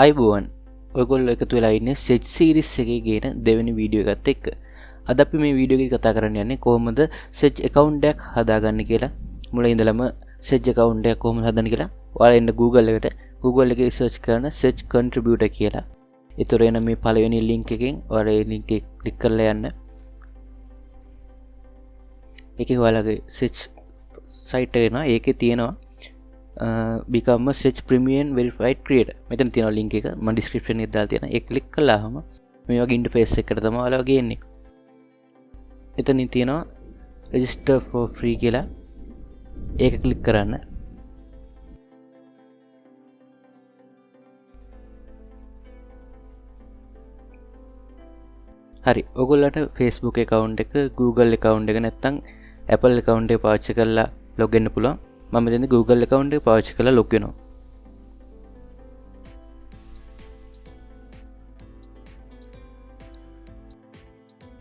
අයිබෝවන් ඔයගොල්ලෝ එකතු වෙලා ඉන්නේ සෙජ් සීරීස් එකේ ගේන දෙවෙනි වීඩියෝ එකත් එක්ක. අද අපි මේ වීඩියෝ එකේ කතා කරන්න යන්නේ කොහොමද සෙජ් account එකක් හදාගන්න කියලා. මුලින් ඉඳලම සෙජ් account එකක් කොහොමද හදන්න කියලා. ඔයාලා එන්න Google එකේ search කරන සෙජ් contributor කියලා. ඒතර එන මේ පළවෙනි link එකෙන් ඔයාලා ඒ link එක ක්ලික් කරලා යන්න. ඒකේ ඔයාලගේ සෙජ් site එක එනවා. ඒකේ තියෙනවා become a Sage Premium Verified Creator. මෙතන තියෙනවා link එක. මම description එකේ දාලා තියෙනවා. ඒක click කළාම මේ වගේ interface එකකට තමයි ඔයාලා ගේන්නේ. එතනින් තියෙනවා register for free කියලා. ඒක click කරන්න. හරි. ඔයගොල්ලන්ට Facebook account එක, Google account එක නැත්නම් Apple account එක පාවිච්චි කරලා log වෙන්න පුළුවන්. මම මෙතන Google account එක පාවිච්චි කරලා log වෙනවා.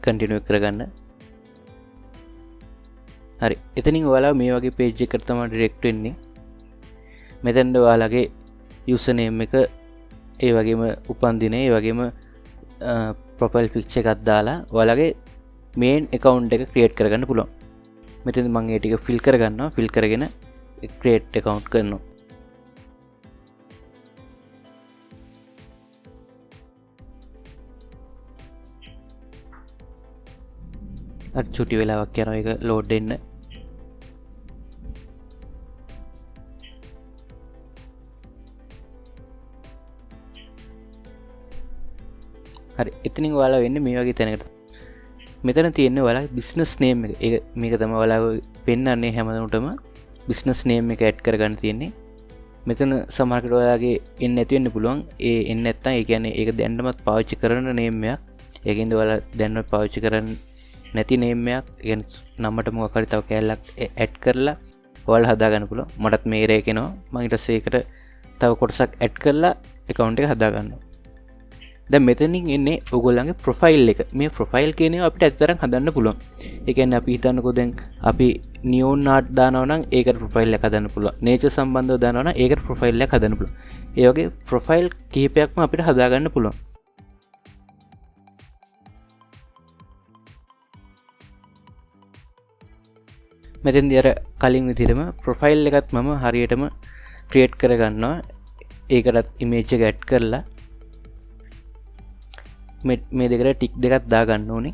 continue කරගන්න. හරි. එතනින් ඔයාලා මේ වගේ page එකකට තමයි direct වෙන්නේ. මෙතෙන්ද ඔයාලගේ username එක, ඒ වගේම උපන් දිනය, ඒ වගේම profile picture එකක් දාලා ඔයාලගේ main account එක create කරගන්න පුළුවන්. මෙතෙන්ද මම ඒ ටික fill කරගන්නවා. fill කරගෙන create account කරනවා. අර චුටි වෙලාවක් යනවා ඒක load වෙන්න. හරි. එතනින් ඔයාලා වෙන්නේ මේ වගේ තැනකට. මෙතන තියෙන්නේ ඔයාලා business name එක. ඒක මේක තමයි ඔයාලා පෙන්නන්නේ හැමදෙනාටම business name එක add කරගන්න තියෙන්නේ. මෙතන සමහරකට ඔයාලගේ එන්නේ නැති වෙන්න පුළුවන්. ඒ එන්නේ නැත්නම් ඒ කියන්නේ ඒක දැන්නමත් පාවිච්චි කරන name එකක්. ඒකින්ද ඔයාලා දැන්නමත් පාවිච්චි කරන්නේ නැති name එකක්. ඒ කියන්නේ නම්බරට මොකක් හරි තව කැලලක් add කරලා ඔයාලා හදා ගන්න පුළුවන්. මටත් මේ රේක එනවා. මම ඊට පස්සේ ඒකට තව කොටසක් add කරලා account එක හදා ගන්නවා. දැන් මෙතනින් එන්නේ ඔයගොල්ලන්ගේ profile එක. මේ profile කියන ඒවා අපිට ඇත්තටම හදන්න පුළුවන්. ඒ කියන්නේ අපි හිතන්නකෝ දැන් අපි neon art දානවා නම් ඒකට profile එකක් හදන්න පුළුවන්. nature සම්බන්ධව දානවා නම් ඒකට profile එකක් හදන්න පුළුවන්. ඒ වගේ profile කිහිපයක්ම අපිට හදා ගන්න පුළුවන්. මෙතෙන්දී අර කලින් විදිහටම profile එකත් මම හරියටම create කරගන්නවා. ඒකටත් image එක add කරලා මේ දෙකට ටික් දෙකක් දා ගන්න ඕනේ.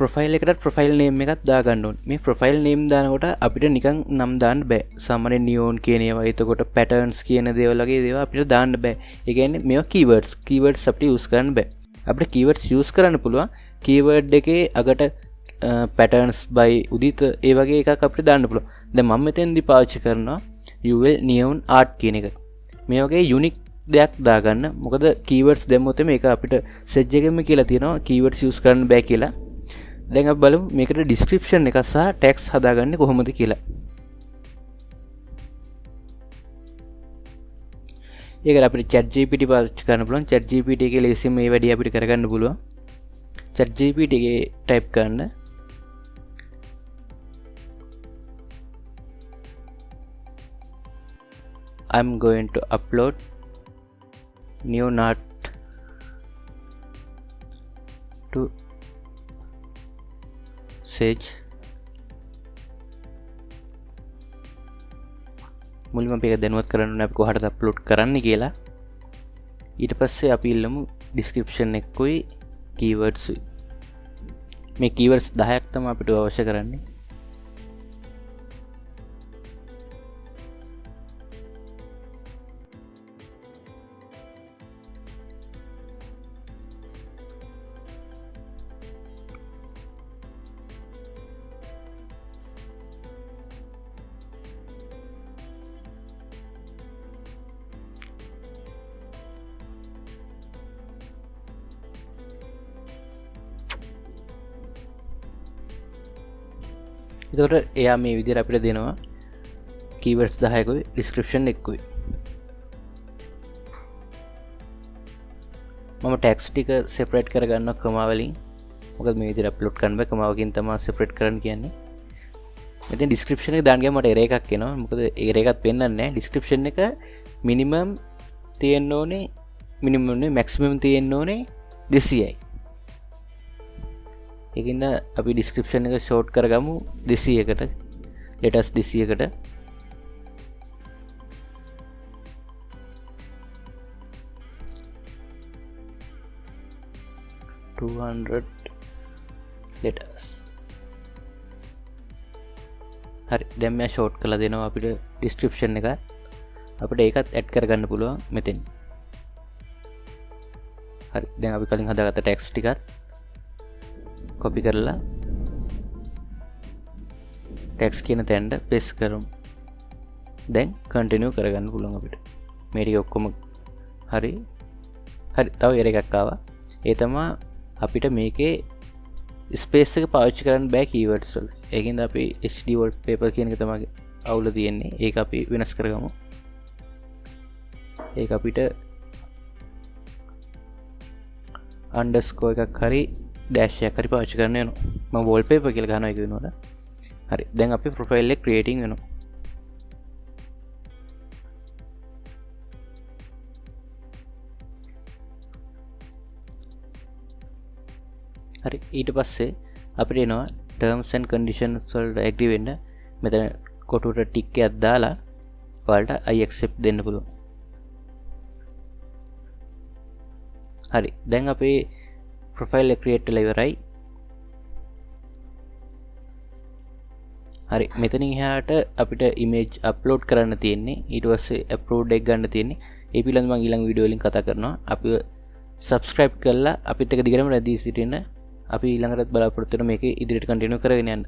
ප්‍රොෆයිල් එකට ප්‍රොෆයිල් නේම් එකක් දා ගන්න ඕනේ. මේ ප්‍රොෆයිල් නේම් දානකොට අපිට නිකන් නම් දාන්න බෑ. සාමාන්‍යයෙන් නියෝන් කියන ඒවා, එතකොට පැටර්න්ස් කියන දේවල් වගේ දේවල් අපිට දාන්න බෑ. ඒ කියන්නේ මේවා keywords අපිට use කරන්න බෑ. අපිට keywords use කරන්න පුළුවන්. keyword එකේ අගට patterns by උදිත ඒ වගේ එකක් අපිට දාන්න පුළුවන්. දැන් මම මෙතෙන්දි පාවිච්චි කරනවා UL neon art කියන එක. මේ වගේ unique දෙයක් දාගන්න. මොකද keywords දැම්මොත් මේක අපිට සෙජ් එකෙම කියලා තියෙනවා keywords use කරන්න බෑ කියලා. දැන් අපි බලමු මේකට description එක සහ text හදාගන්නේ කොහොමද කියලා. ඒකට අපිට ChatGPT පාවිච්චි කරන්න පුළුවන්. ChatGPT එකේ ලේසියෙන් මේ වැඩේ අපිට කරගන්න පුළුවන්. ChatGPT එකේ type කරන්න I'm going to upload neon art to Sage. මුලින්ම අපි ඒක දැනුවත් කරන්න ඕනේ අපි කොහටද අප්ලෝඩ් කරන්න කියලා. ඊට පස්සේ අපි ඉල්ලමු description එකකුයි keywords උයි. මේ keywords 10ක් තමයි අපිට අවශ්‍ය කරන්නේ. එතකොට එයා මේ විදිහට අපිට දෙනවා keywords 10කුයි description එකකුයි. මම ටැක්ස් ටික සෙපරේට් කරගන්න කමාවලින්. මොකද මේ විදිහට අප්ලෝඩ් කරන්න බෑ. කමාවකින් තමයි සෙපරේට් කරන්න කියන්නේ. මෙතන ඩිස්ක්‍රිප්ෂන් එක දාන්න ගියාම මට error එකක් එනවා. මොකද error එකක් පෙන්නන්නේ නැහැ. ඩිස්ක්‍රිප්ෂන් එක මිනිමම් තියෙන්න ඕනේ, මිනිමම් නේ මැක්සිමම් තියෙන්න ඕනේ 200යි. ඒකින්ද අපි ඩිස්ක්‍රිප්ෂන් එක ෂෝට් කරගමු 200කට. ලෙටස් 200කට. letters. හරි දැන් මම ෂෝට් කරලා දෙනවා අපිට ඩිස්ක්‍රිප්ෂන් එක. අපිට ඒකත් ඇඩ් කරගන්න පුළුවන් මෙතෙන්. හරි දැන් අපි කලින් හදාගත්ත ටෙක්ස්ට් ටිකත් කොපි කරලා ටෙක්ස්ට් කියන තැනට පේස්ට් කරමු. දැන් කන්ටිනියු කරගන්න පුළුවන් අපිට. මේ ටික ඔක්කොම හරි. හරි තව error එකක් ආවා. ඒ තමයි අපිට මේකේ ස්පේස් එක පාවිච්චි කරන්න බෑ කීවර්ඩ්ස් වල. ඒකින්ද අපි HD wallpaper කියන එක තමයි අවුල තියෙන්නේ. ඒක අපි වෙනස් කරගමු. ඒක අපිට underscore එකක් හරි dash එකක් හරි පාවිච්චි කරන්න වෙනවා. මම wallpaper කියලා ගන්නවා ඒක වෙනවද? හරි. දැන් අපි profile එක creating වෙනවා. හරි ඊට පස්සේ අපිට එනවා terms and conditions වලට agree වෙන්න. මෙතන කොටුවට ටික් එකක් දාලා ඔයාලට I accept දෙන්න පුළුවන්. හරි දැන් අපේ ප්‍රොෆයිල් එක ක්‍රියේට් වෙලා ඉවරයි. හරි මෙතනින් එහාට අපිට ඉමේජ් අප්ලෝඩ් කරන්න තියෙන්නේ. ඊට පස්සේ අප්ලෝඩ් එක ගන්න තියෙන්නේ. ඒ පිළිබඳව මම ඊළඟ වීඩියෝ වලින් කතා කරනවා. අපිව subscribe කරලා අපිත් එක දිගටම රැඳී සිටින්න. අපි ඊළඟටත් බලාපොරොත්තු වෙන මේක ඉදිරියට කන්ටිනියු කරගෙන යන්න.